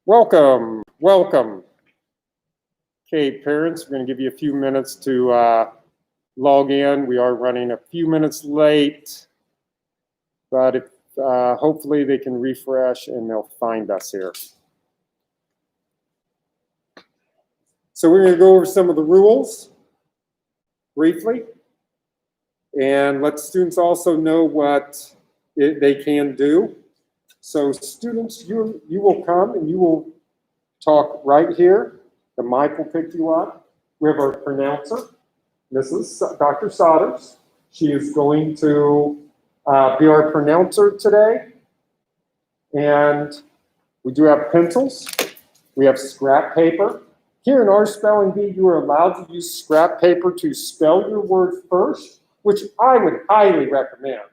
Welcome, welcome. Okay, parents, we're going to give you a few minutes to log in. We are running a few minutes late, but if, hopefully they can refresh and they'll find us here. So we're going to go over some of the rules briefly, and let students also know what they can do. So students, you will come and you will talk right here. The mic will pick you up. We have our pronouncer, Mrs. Dr. Sodders. She is going to be our pronouncer today. And we do have pencils. We have scrap paper. Here in our spelling bee, you are allowed to use scrap paper to spell your word first, which I would highly recommend.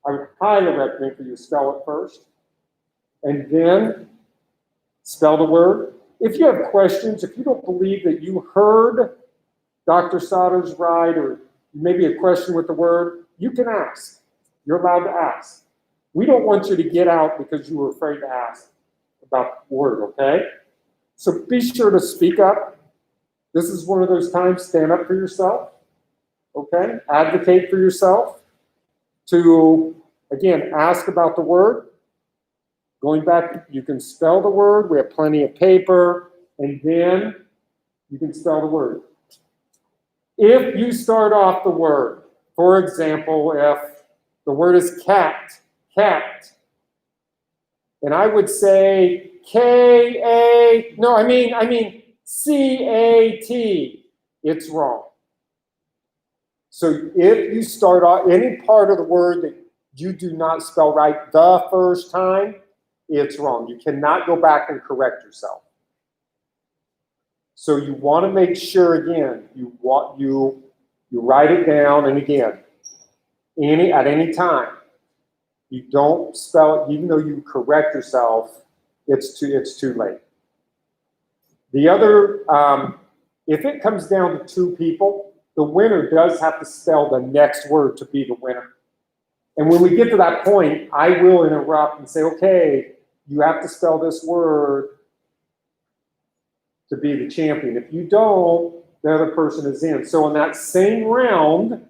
I would highly recommend for you to spell it first, and then spell the word. If you have questions, if you don't believe that you heard Dr. Sodders right, or maybe a question with the word, you can ask. You're allowed to ask. We don't want you to get out because you were afraid to ask about the word, okay? So be sure to speak up. This is one of those times, stand up for yourself, okay? Advocate for yourself. To, again, ask about the word. Going back, you can spell the word. We have plenty of paper. And then you can spell the word. If you start off the word, for example, if the word is cat, cat, and I would say K-A, no, I mean C-A-T, it's wrong. So if you start off any part of the word that you do not spell right the first time, it's wrong. You cannot go back and correct yourself. So you want to make sure, again, you write it down, and again, at any time, you don't spell it, even though you correct yourself, it's too late. The other, if it comes down to two people, the winner does have to spell the next word to be the winner. And when we get to that point, I will interrupt and say, okay, you have to spell this word to be the champion. If you don't, the other person is in. So in that same round,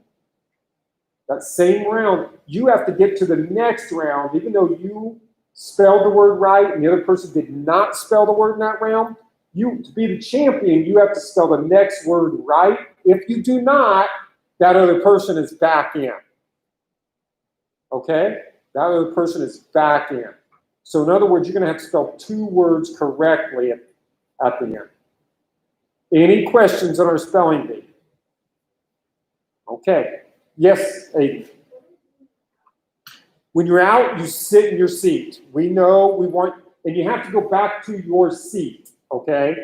you have to get to the next round, even though you spelled the word right and the other person did not spell the word in that round. To be the champion, you have to spell the next word right. If you do not, that other person is back in. Okay? That other person is back in. So in other words, you're going to have to spell two words correctly at the end. Any questions on our spelling bee? Okay. Yes, Aiden. When you're out, you sit in your seat. We know and you have to go back to your seat. Okay,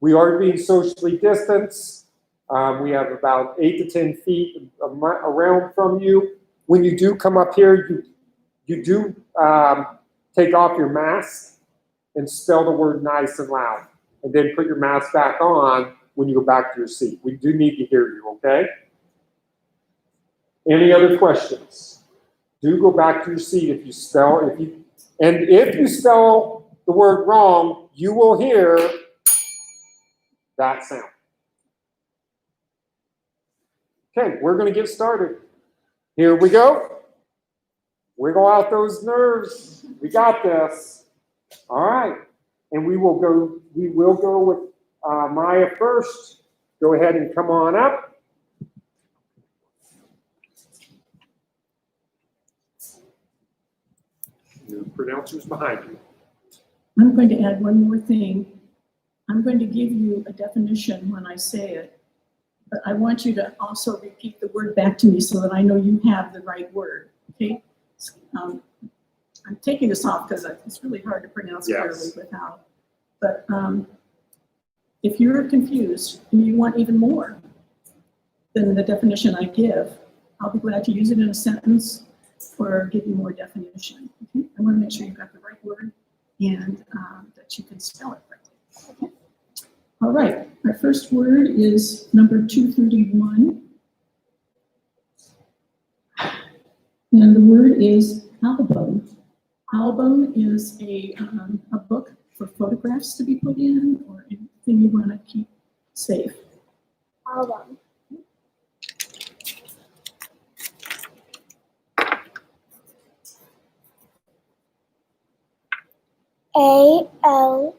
we are being socially distanced. We have about 8 to 10 feet around from you. When you do come up here, you do take off your mask and spell the word nice and loud. And then put your mask back on when you go back to your seat. We do need to hear you, okay? Any other questions? Do go back to your seat if you spell the word wrong, you will hear that sound. Okay, we're going to get started. Here we go. Wiggle out those nerves. We got this. All right. And we will go with Maya first. Go ahead and come on up. Your pronouncer's behind you. I'm going to add one more thing. I'm going to give you a definition when I say it, but I want you to also repeat the word back to me so that I know you have the right word, okay? I'm taking this off because it's really hard to pronounce clearly without. But if you're confused and you want even more than the definition I give, I'll be glad to use it in a sentence or give you more definition. Okay? I want to make sure you've got the right word and that you can spell it correctly. Okay. All right, our first word is number 231. And the word is album. Album is a book for photographs to be put in or anything you want to keep safe. Album. ALBUM.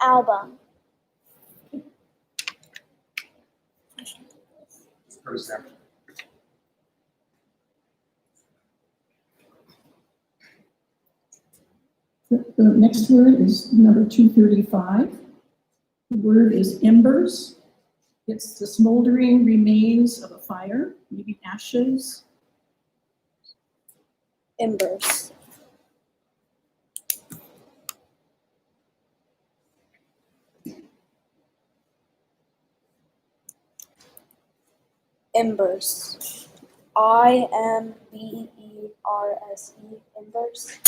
Album. The next word is number 235. The word is embers. It's the smoldering remains of a fire, maybe ashes. Embers. Embers. IMBERSE. Embers.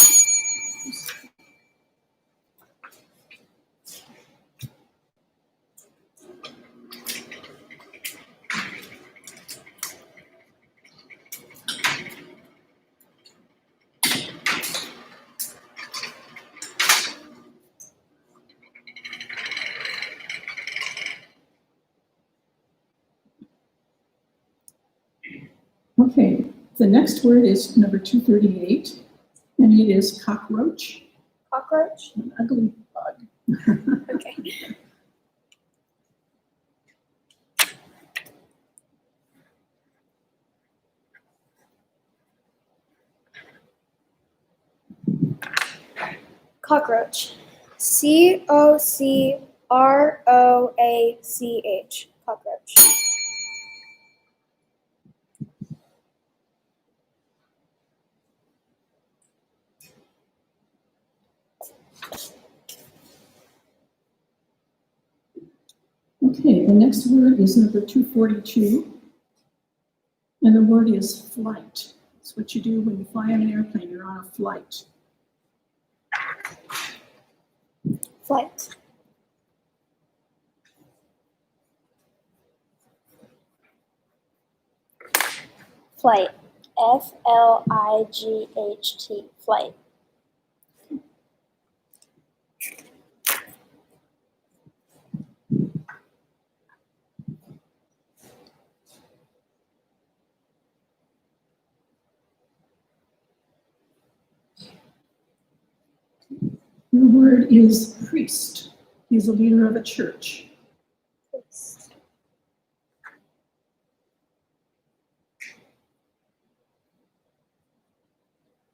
Okay, the next word is number 238, and it is cockroach, Cockroach. an ugly bug. Okay. Cockroach. COCROACH. Cockroach. Okay, the next word is number 242, and the word is flight. It's what you do when you fly on an airplane, you're on a flight. Flight. Flight. FLIGHT. Flight. The word is priest. He's a leader of a church. Priest.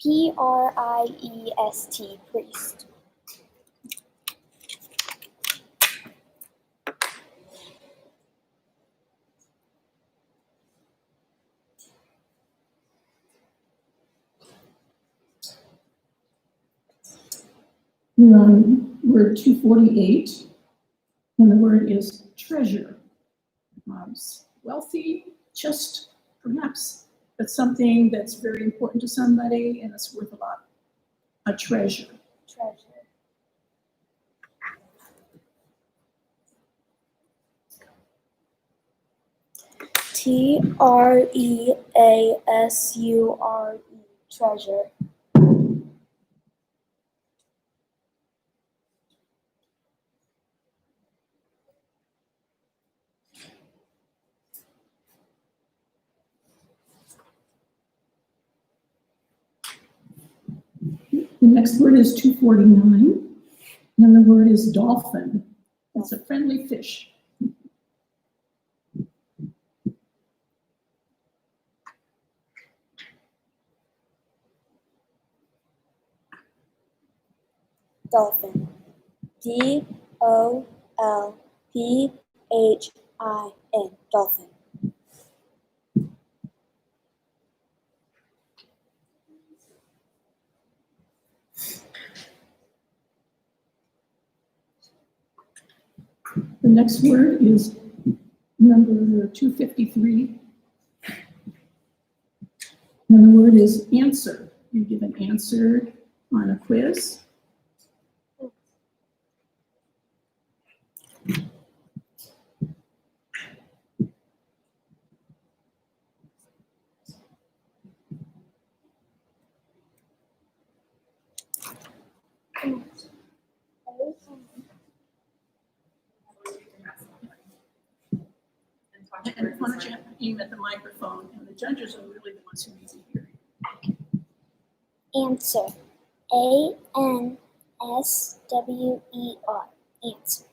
PRIEST. Priest. We're on word 248, and the word is treasure. Wealthy, just perhaps, but something that's very important to somebody and it's worth a lot. A treasure. Treasure. TREASURE. Treasure. The next word is 249, and the word is dolphin. It's a friendly fish. Dolphin. DOLPHIN. Dolphin. The next word is number 253, and the word is answer. You give an answer on a quiz. And why don't you aim at the microphone, and the judges are really the ones who need to hear you. Answer. ANSWER. Answer.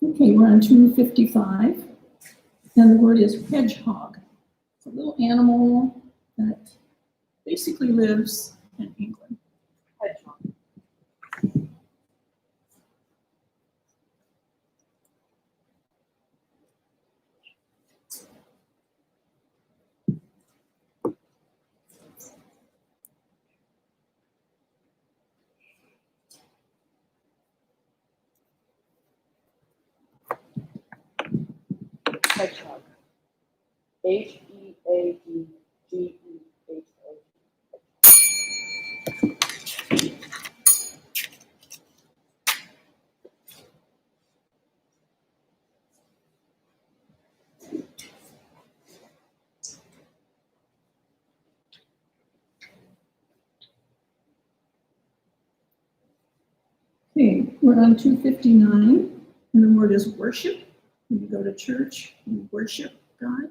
Okay, we're on 255, and the word is hedgehog. It's a little animal that basically lives in England. Hedgehog. Hedgehog. Hedgehog. Okay, we're on 259, and the word is worship. When you go to church, you worship God.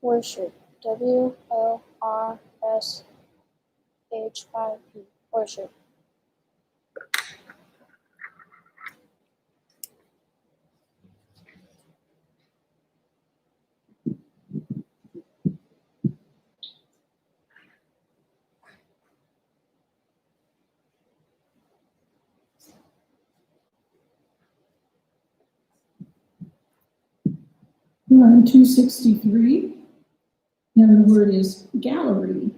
Worship. WORSHIP. Worship. We're on 263, and the word is gallery.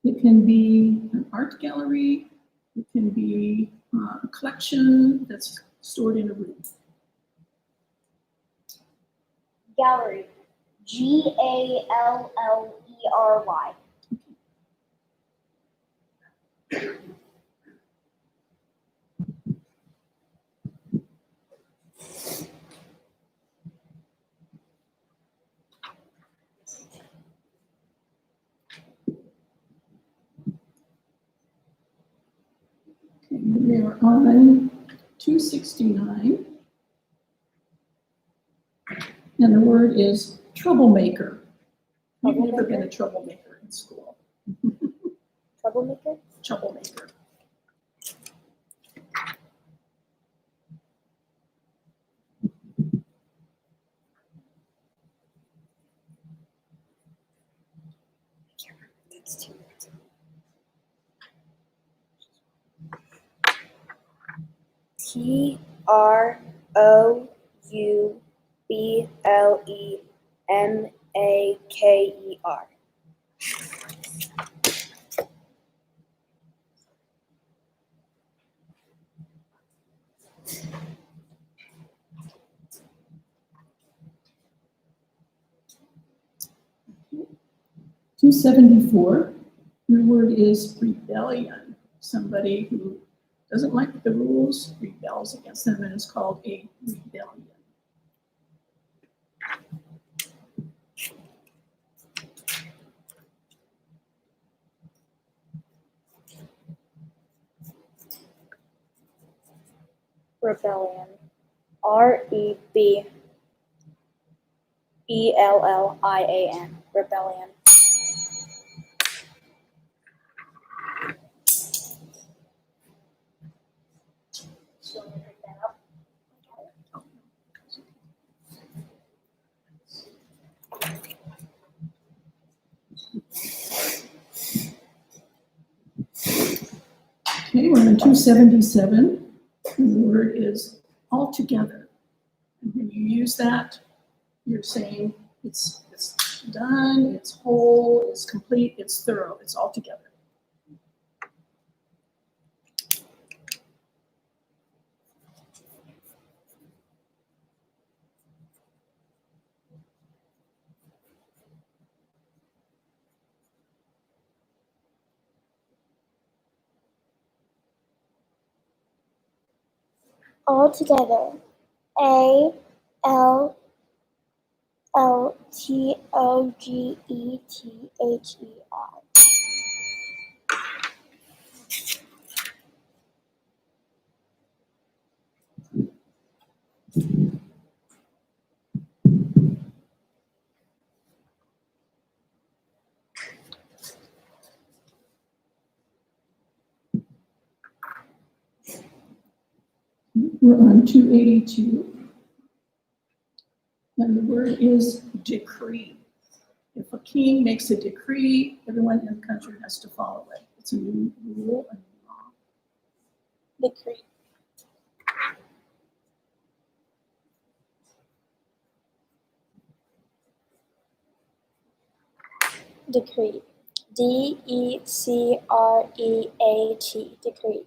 It can be an art gallery. It can be a collection that's stored in a room. Gallery. GALLERY. Okay, we are on 269. And the word is troublemaker. You've never been a troublemaker in school. Troublemaker. Troublemaker. TROUBLEMAKER. 274, the word is rebellion. Somebody who doesn't like the rules, rebels against them, and is called a rebellion. Rebellion. REBELLIAN. Rebellion. Okay, we're on 277, and the word is altogether. And when you use that, you're saying it's done, it's whole, it's complete, it's thorough, it's altogether. All together. ALLTOGETHER. We're on 282. And the word is decree. If a king makes a decree, everyone in the country has to follow it. It's a new rule, a new law. Decree. Decree. DECREAT. Decree.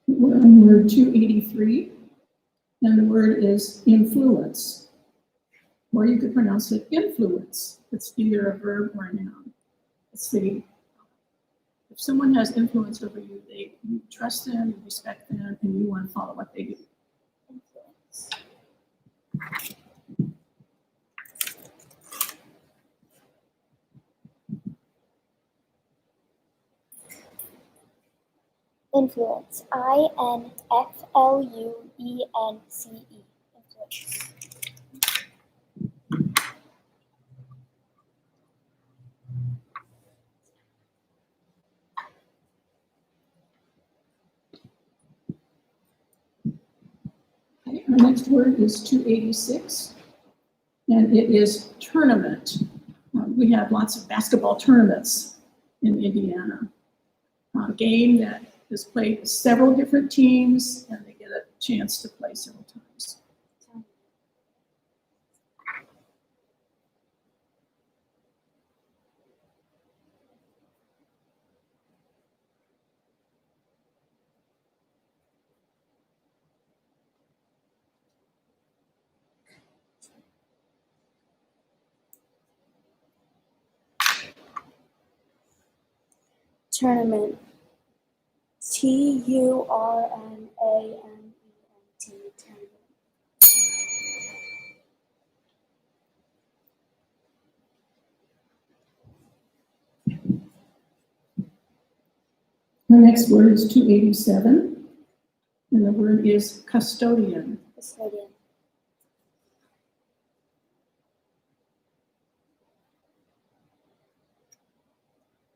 We're on word 283, and the word is influence. Or you could pronounce it influence. It's either a verb or a noun. It's the, if someone has influence over you, you trust them, you respect them, and you want to follow what they do. Influence. Influence. INFLUENCE. Influence. Okay, our next word is 286, and it is tournament. We have lots of basketball tournaments in Indiana. A game that is played with several different teams, and they get a chance to play several times. Tournament. TURNAMENT. Tournament. The next word is 287, and the word is custodian. Custodian.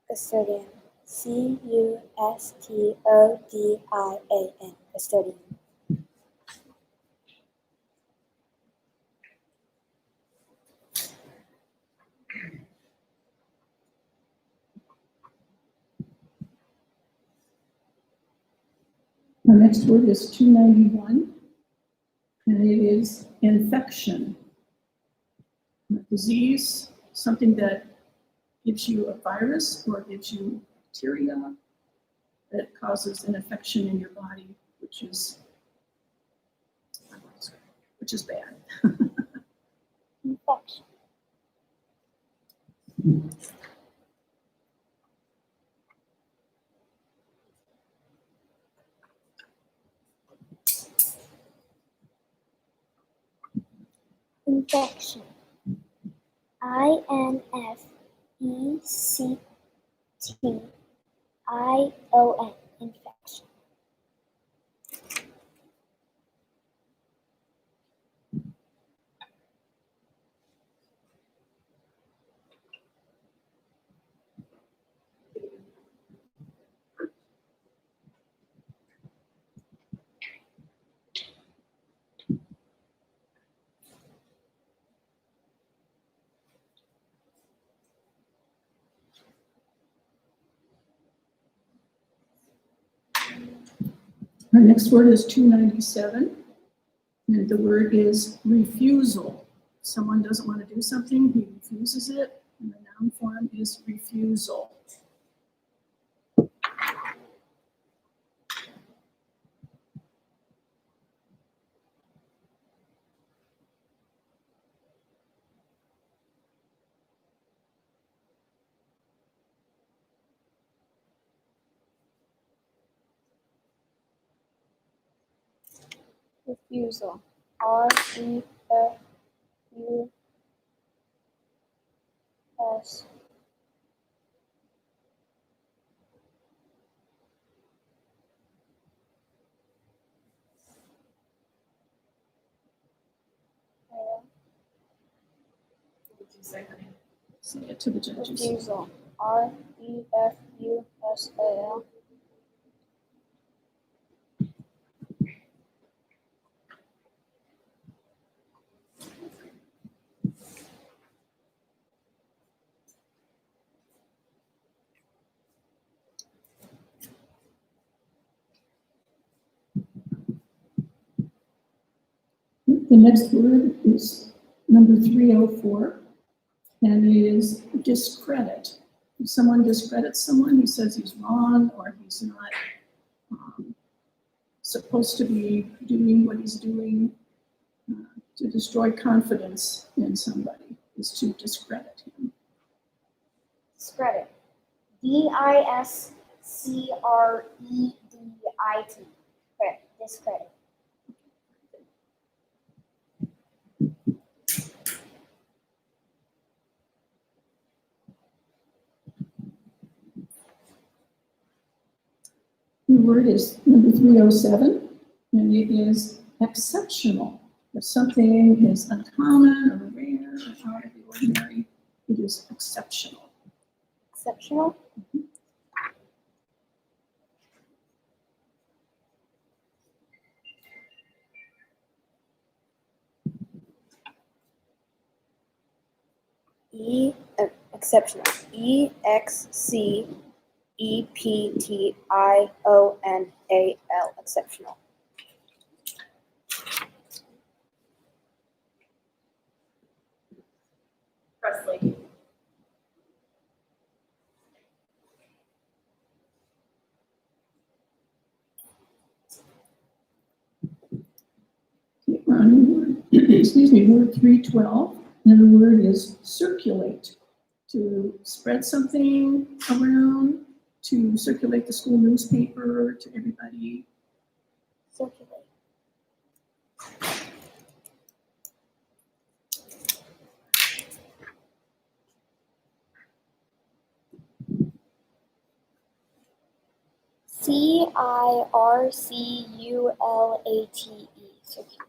Custodian. CUSTODIAN. Custodian. The next word is 291, and it is infection. A disease, something that gives you a virus or gives you bacteria that causes an infection in your body, which is bad. Infection. Infection. INFECTION. Infection. Our next word is 297, and the word is refusal. If someone doesn't want to do something, he refuses it, and the noun form is refusal. Refusal. R-E-F-U-S. Say it to the judges. Refusal. R-E-F-U-S-A-L. The next word is number 304, and it is discredit. If someone discredits someone, he says he's wrong or he's not supposed to be doing what he's doing. To destroy confidence in somebody is to discredit him. Discredit. D-I-S-C-R-E-D-I-T. Discredit. The word is number 307, and it is exceptional. If something is uncommon or rare or out of the ordinary, it is exceptional. Exceptional. Exceptional. E-X-C-E-P-T-I-O-N-A-L. Exceptional. Presley. Okay, we're on word, excuse me, word 312, and the word is circulate. To spread something around, to circulate the school newspaper to everybody. Circulate. C-I-R-C-U-L-A-T-E. Circulate.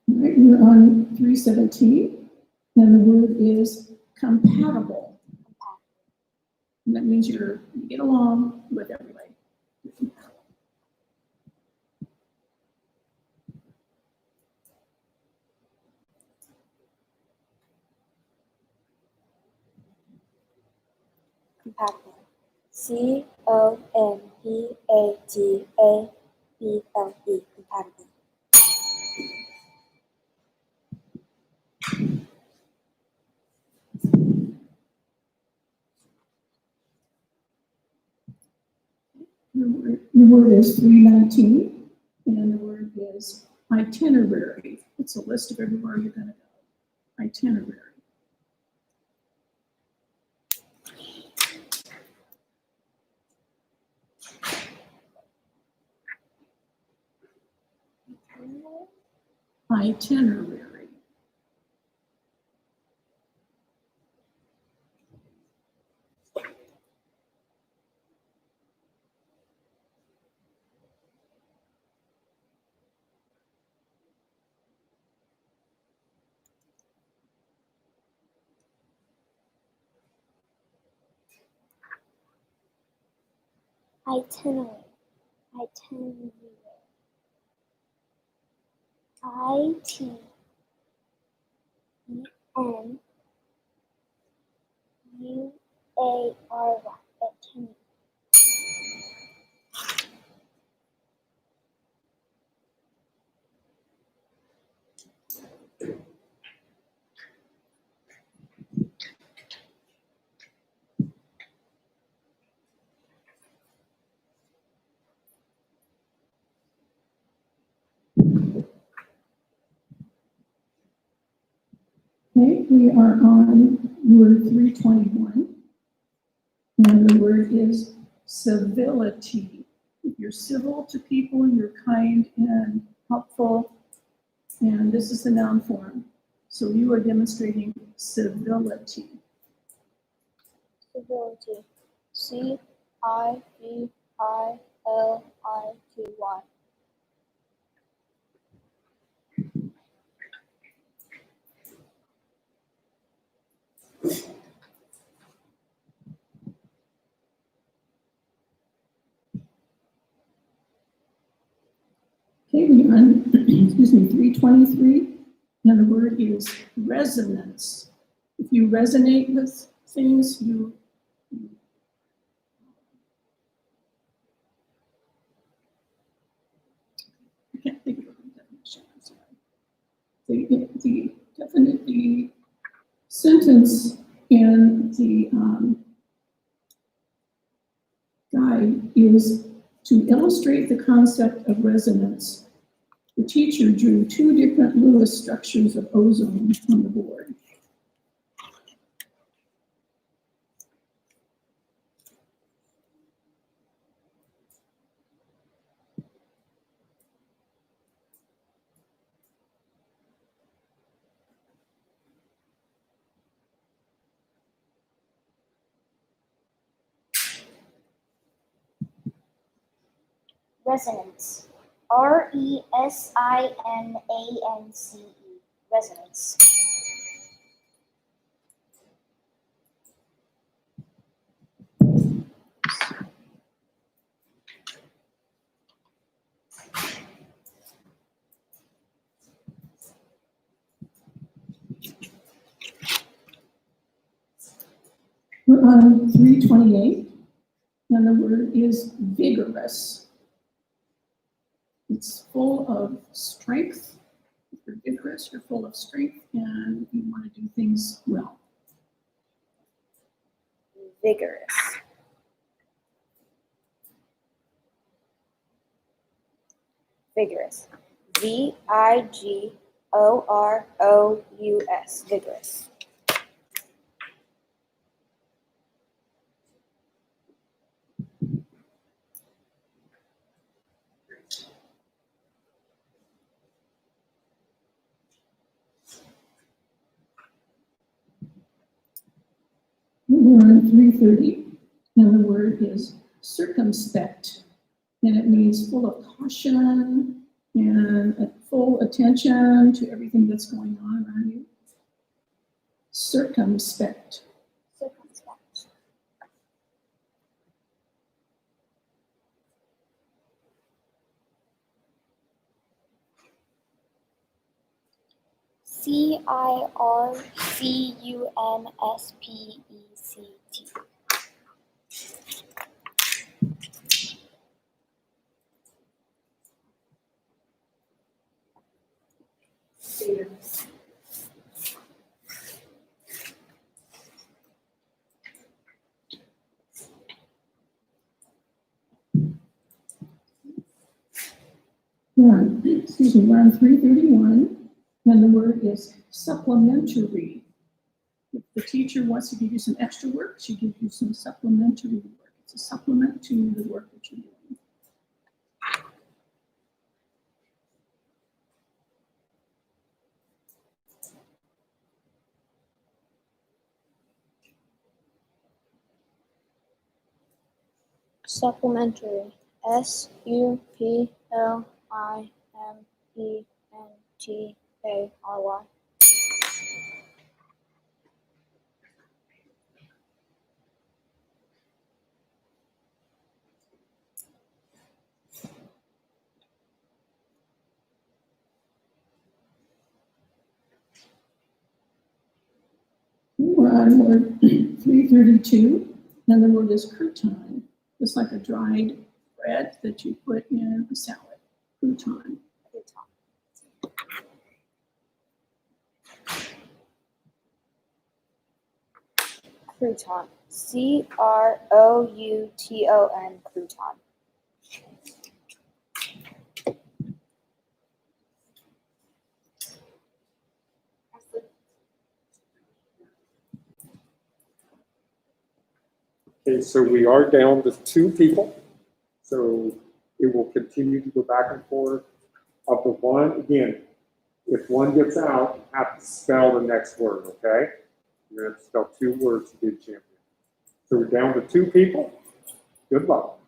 All right, we're on 317, and the word is compatible. And that means you get along with everybody. You're compatible. Compatible. C-O-M-P-A-T-A-B-L-E. Compatible. The word is 319, and the word is itinerary. It's a list of everywhere you're going to go. Itinerary. Itinerary. Itinerary. Itinerary. I-T-E-N-U-A-R-Y. Itinerary. Okay, we are on word 321. And the word is civility. If you're civil to people, you're kind and helpful. And this is the noun form. So you are demonstrating civility. Civility. CIVILITY. Okay, we're on, excuse me, 323. And the word is resonance. If you resonate with things, I can't think of the definition, I'm sorry. The sentence in the guide is to illustrate the concept of resonance. The teacher drew 2 different Lewis structures of ozone on the board. Resonance. RESINANCE. Resonance. We're on 328, and the word is vigorous. It's full of strength. If you're vigorous, you're full of strength, and you want to do things well. Vigorous. Vigorous. VIGOROUS. Vigorous. We're on 330, and the word is circumspect, and it means full of caution and full attention to everything that's going on around you. Circumspect. Circumspect. CIRCUNSPECT. We're on 331, and the word is supplementary. If the teacher wants to give you some extra work, she gives you some supplementary work. It's a supplement to the work that you're doing. Supplementary. SUPPLIMENTARY. We're on word 332, and the word is crouton. It's like a dried bread that you put in a salad. Crouton. Crouton. CROUTON. Crouton. Okay, so we are down to 2 people. So it will continue to go back and forth. Of the one, again, if one gets out, you have to spell the next word, okay? You're gonna have to spell 2 words to be a champion. So we're down to 2 people. Good luck.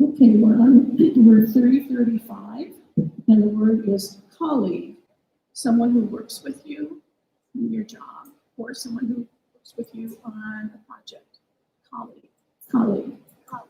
Okay, we're on word 335, and the word is colleague. Someone who works with you in your job, or someone who works with you on a project. Colleague, colleague. Colleague.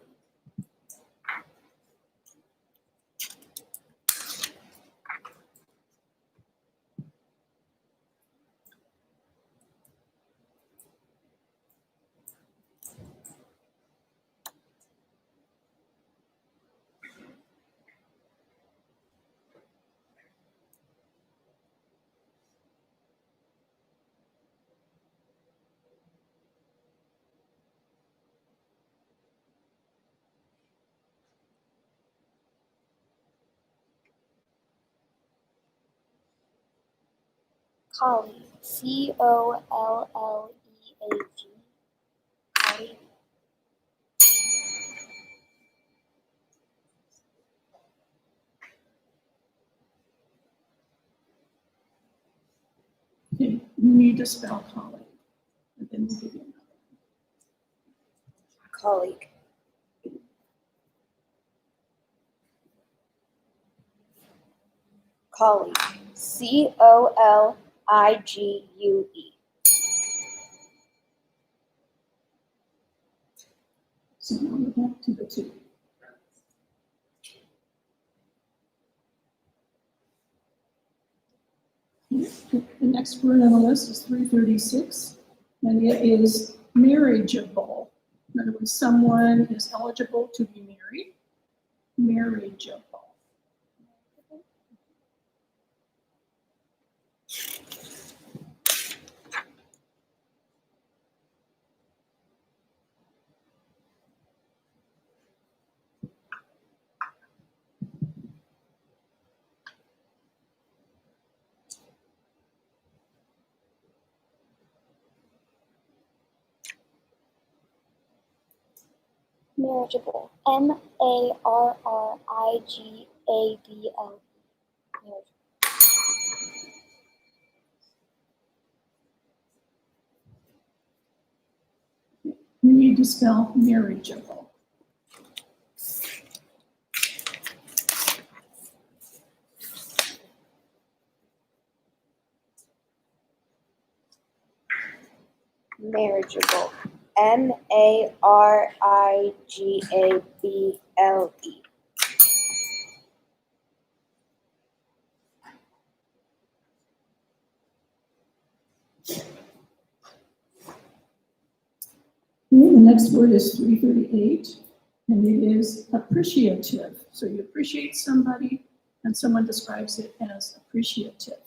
Colleague. Colleague. Okay, you need to spell colleague, and then we'll give you another. Colleague. Colleague. Coligue. So now we're back to the 2. The next word on the list is 336, and it is marriageable. In other words, someone is eligible to be married. Marriageable. Marriageable. Marriageable. Marriageable. You need to spell marriageable. Marriageable. Marigable. Okay, the next word is 338, and it is appreciative. So you appreciate somebody, and someone describes it as appreciative.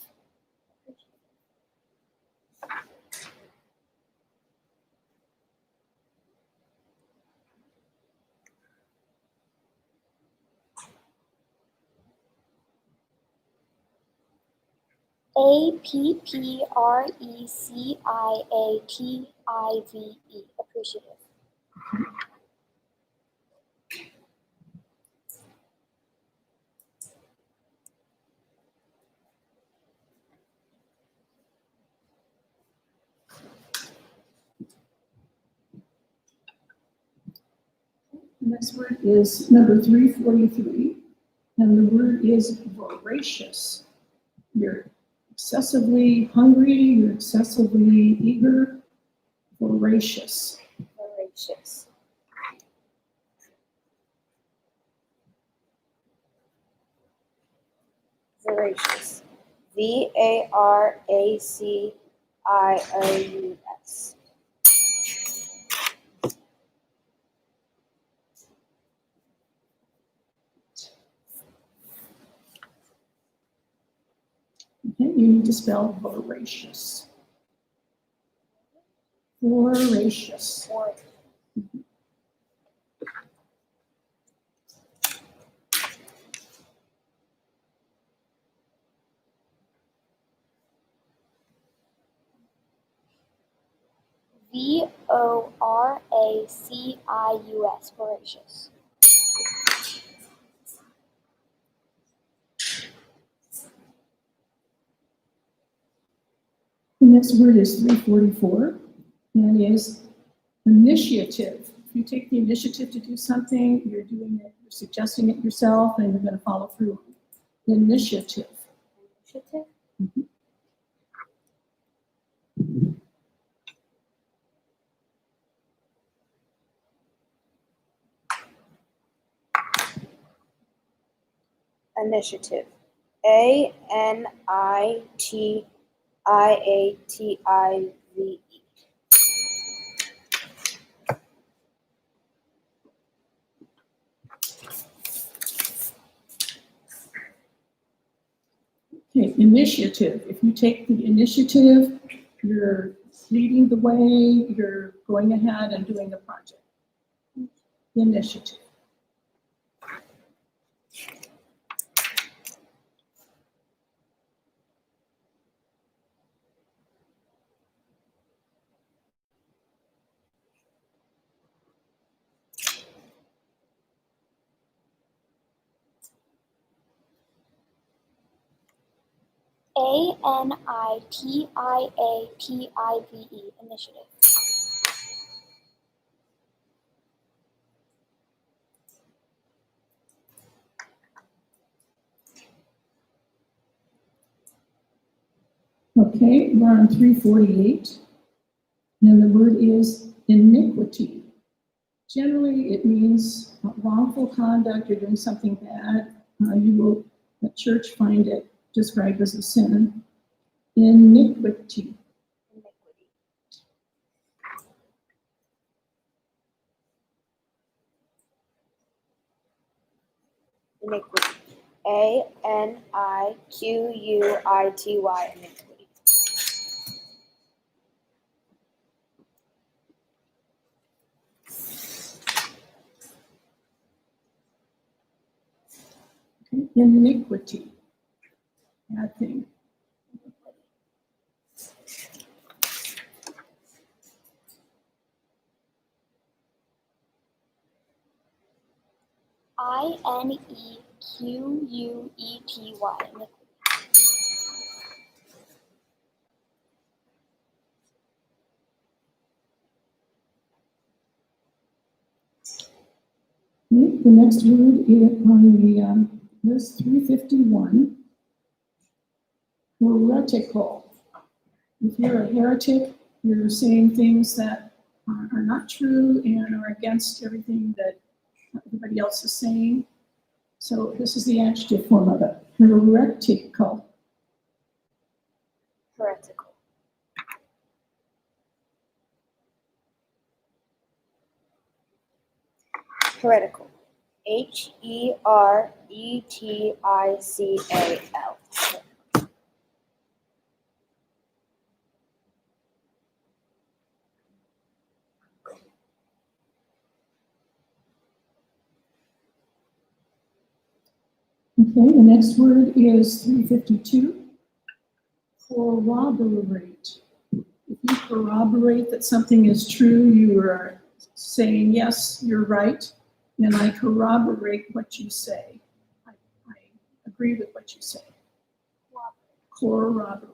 Appreciative. Appreciative. The next word is number 343, and the word is voracious. You're excessively hungry, you're excessively eager, voracious. Voracious. Voracious. Varaccious. Okay, you need to spell voracious. Voracious. Or Voracious. Voracious. The next word is 344, and is initiative. If you take the initiative to do something, you're doing it, you're suggesting it yourself, and you're going to follow through. Initiative. Initiative. Initiative. Anitiative. Okay, initiative. If you take the initiative, you're leading the way, you're going ahead and doing the project. Initiative. Anitiative. Initiative. Okay, we're on 348. And the word is iniquity. Generally, it means wrongful conduct. You're doing something bad. You will, at church, find it described as a sin. Iniquity. Iniquity. Aniquity. Iniquity. Okay, iniquity. Bad thing. Inequity. Iniquity. Okay, the next word is on the list 351. Heretical. If you're a heretic, you're saying things that are not true and are against everything that everybody else is saying. So this is the adjective form of it. Heretical. Heretical. Heretical. Heretical. Okay, the next word is 352. Corroborate. If you corroborate that something is true, you are saying, yes, you're right, and I corroborate what you say. I agree with what you say. Corroborate. Corroborate.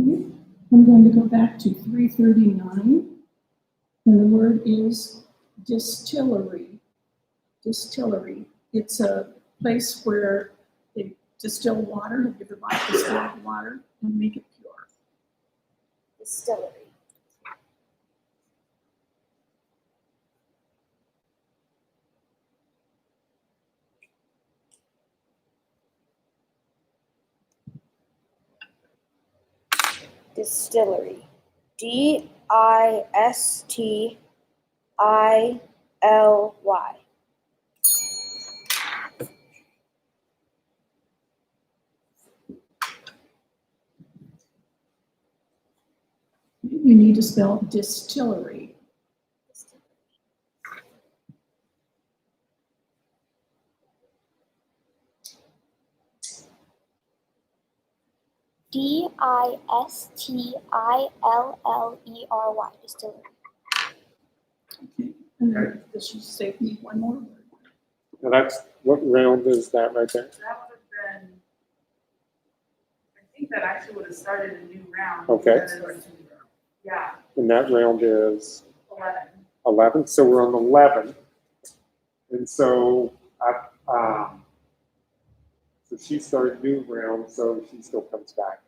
Okay, I'm going to go back to 339, and the word is distillery. Distillery. It's a place where they distill water. Have you ever bought distilled water and make it pure? Distillery. Distillery. Distily. You need to spell distillery. Distillery. Distillery. Okay. And then this should save me one more word. Now that's, what round is that right there? That would have been, I think that actually would have started a new round. Okay. because- Yeah, And that round is 11. 11, so we're on 11. And so, so she started new round, so she still comes back.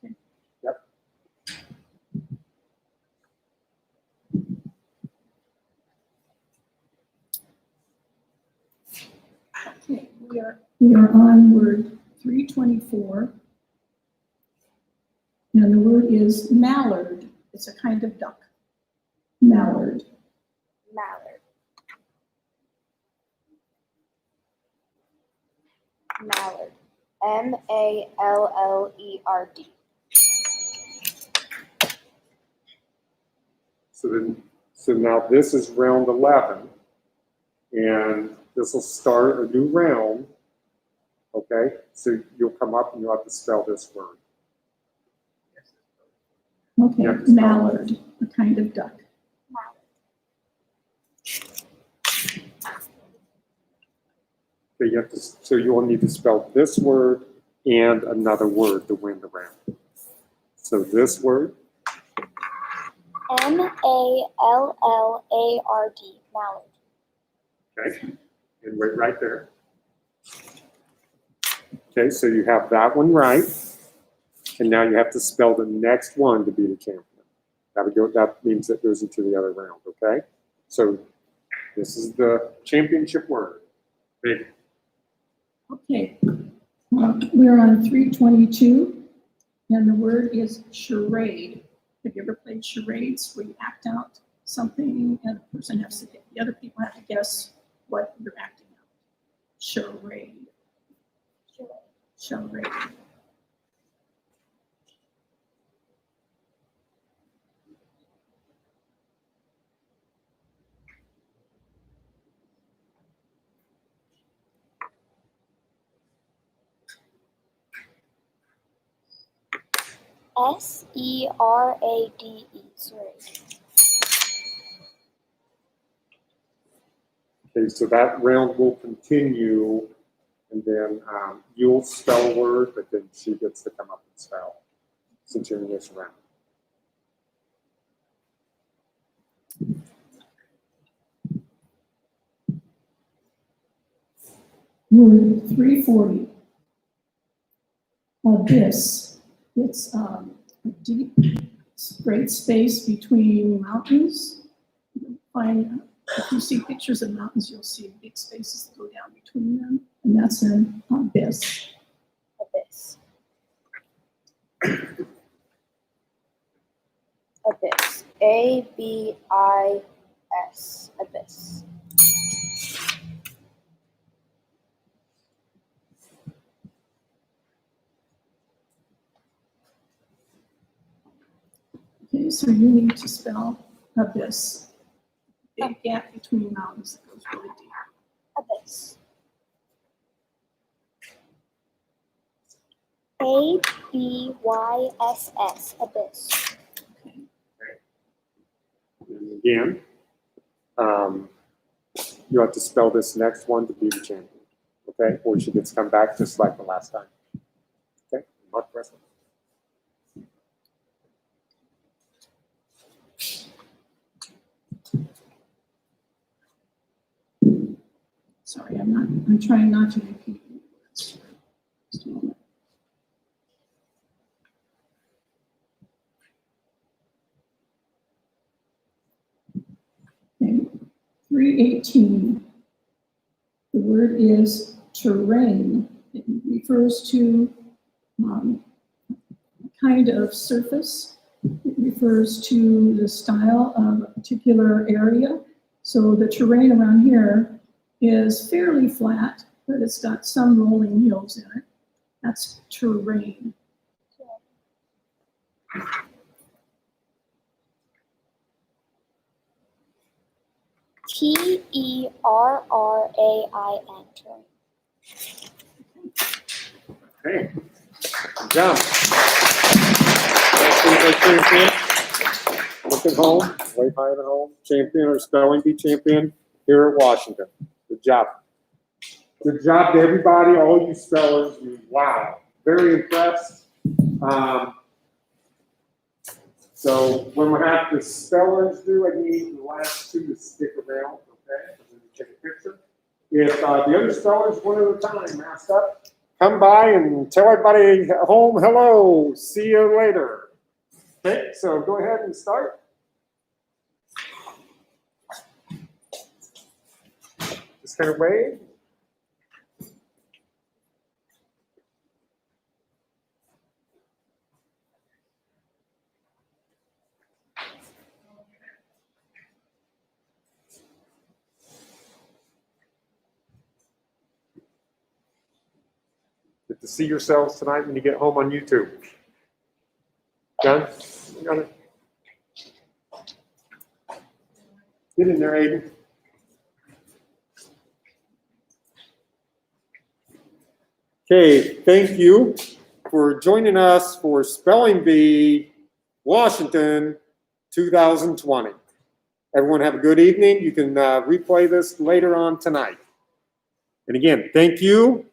Okay. Yep. Okay, we are on word 324. And the word is mallard. It's a kind of duck. Mallard. Mallard. Mallard. Mallerd. So now this is round 11, and this will start a new round. Okay, so you'll come up and you'll have to spell this word. Okay, Yeah, it's mallard, a kind of duck. So you have to, so you will need to spell this word and another word to win the round. So this word, Mallard. Mallard. okay, and wait right there. Okay, so you have that one right, and now you have to spell the next one to be the champion. That means that goes into the other round, okay? So this is the championship word. Big. Okay, we're on 322, and the word is charade. Have you ever played charades where you act out something and the person has to, the other people have to guess what you're acting out? Charade. Charade. Serade. Serade. Okay, so that round will continue, and then you'll spell a word, but then she gets to come up and spell, since you're in this round. Word 340. Abyss. It's a deep, great space between mountains. If you see pictures of mountains, you'll see big spaces that go down between them, and that's an abyss. Abyss. Abyss. ABIS. Abyss. Okay, so you need to spell abyss. Big gap between mountains that goes really deep. Abyss. ABYSS. Abyss. Okay. And again, you have to spell this next one to be the champion, okay? Or she gets to come back just like the last time. Okay, mark the rest of it. Sorry, I'm trying not to repeat words. Just a moment. 318. The word is terrain. It refers to kind of surface. It refers to the style of a particular area. So the terrain around here is fairly flat, but it's got some rolling hills in it. That's terrain. Terrain. Okay. Good job. Champion. Look at home, way high at home. Champion or spelling bee champion here at Washington. Good job. Good job to everybody, all you spellers. Wow, very impressed. So when we have the spellers do, I need the last two to stick around, okay? Let me take a picture. If the other spellers one at a time masked up, come by and tell everybody at home hello. See you later. Okay, so go ahead and start. Just kind of wave. Get to see yourselves tonight when you get home on YouTube. Done? Got it? Get in there, Aiden. Okay, thank you for joining us for Spelling Bee Washington 2020. Everyone have a good evening. You can replay this later on tonight. And again, thank you